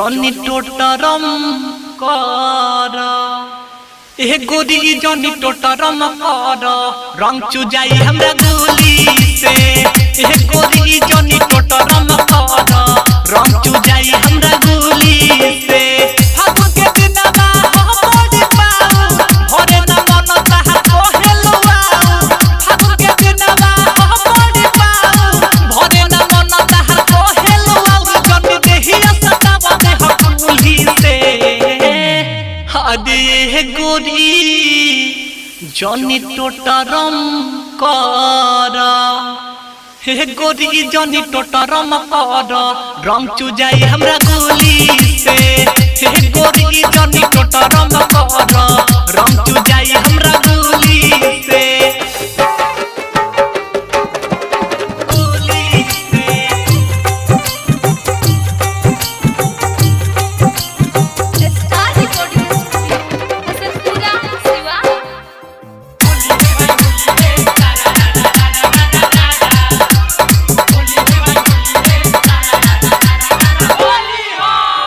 Johnny टोटरम कर ए गोरी Johnny टोटरम कर रंग चुजाई हमरा गोली से ए गोरी जॉनी टोटरम कर रंग चुजाई हमरा गोली से फागुन के दिनवा हमर पाऊ भरे न मन ताहा कोहेलुआ फागुन के दिनवा हमर पाऊ भरे न मन ताहा कोहेलुआ जॉनी देहिया सतावा दे हकुली से हदे गोरी जॉनी टोटरम कर हे गोरी जॉनी टोटरम कर रंग चुजाई हमरा गोली से हे गोरी जॉनी टोटरम कर रंग चुजाई हमरा गोली से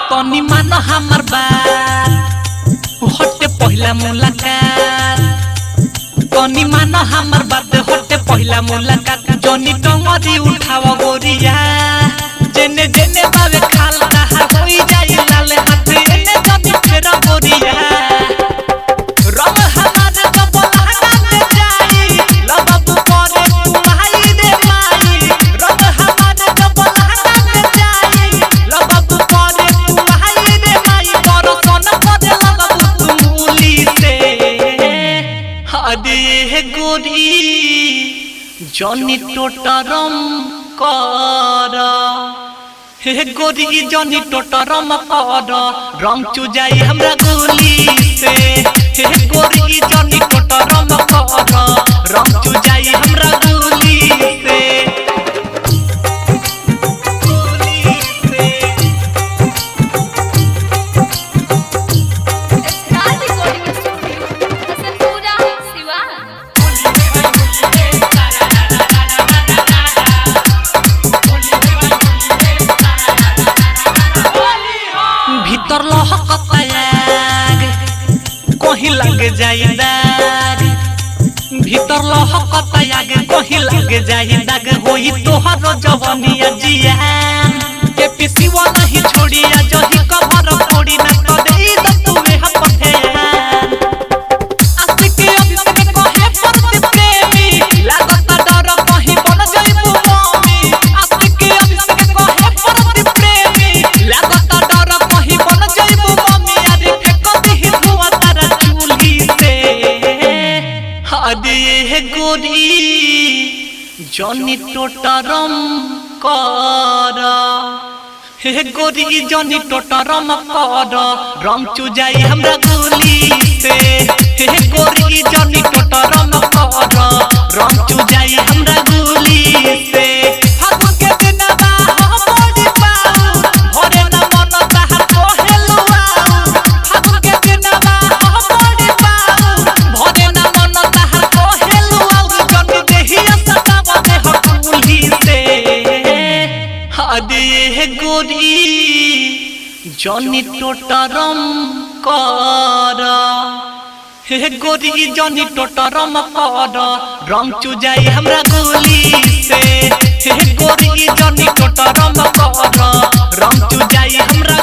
तनी मान हमर बात होते पहला मुलाकात तनी मान हमर बात होते पहला मुलाकात जॉनी टंगरी उठाव गोरिया जेने जेने बावे खाल ताहा होई जाई लाल हाथ एने जॉनी फेरा गोरिया रंग हमार जब लहंगा में जाई लबब करे तुम्हारी रे माई रंग हमार जब लहंगा में जाई लबब करे तुम्हारी रे माई दर्शन करे लगब तुमुली से हदे गोरी जॉनी टोटरम कर हे गोरी जॉनी टोटरम कर रंग चुजाई हमरा गोली से हे गोरी जॉनी टोटरम कर रंग चुजाई हमरा गोली से भीतर लहकता आग कहीं लग जाई दाग भीतर लहकता आग कहीं लग जाई दाग होई तोहर जवानिया जियान के पिसीवा नहीं छोड़िया जही कभर फोड़ी न तो देई त तुवे हम पठेयान आशिक अभिषेक कहे परति प्रेमी लागत डर कहीं बन जाइबू मम्मी आशिक अभिषेक कहे परति प्रेमी लागत डर कहीं बन जाइबू मम्मी अरे फेक दिही धुआं तारा चूल्ही से हदे गोरी जॉनी टोटरम कर हे गोरी जॉनी टोटरम कर रंग चुजाई हमरा गोली से हे गोरी जॉनी टोटरम कर रंग चुजाई हमरा गोली से फागुन के दिनवा हमर पाऊ भरे न मन ताहा कोहेलुआ फागुन के दिनवा हमर पाऊ भरे न मन ताहा कोहेलुआ जॉनी देहिया सतावा दे हकुली से हदे गोरी जॉनी टोटरम कर हे गोरी जॉनी टोटरम कर रंग चुजाई हमरा गोली से हे गोरी जॉनी टोटरम कर रंग चुजाई हमरा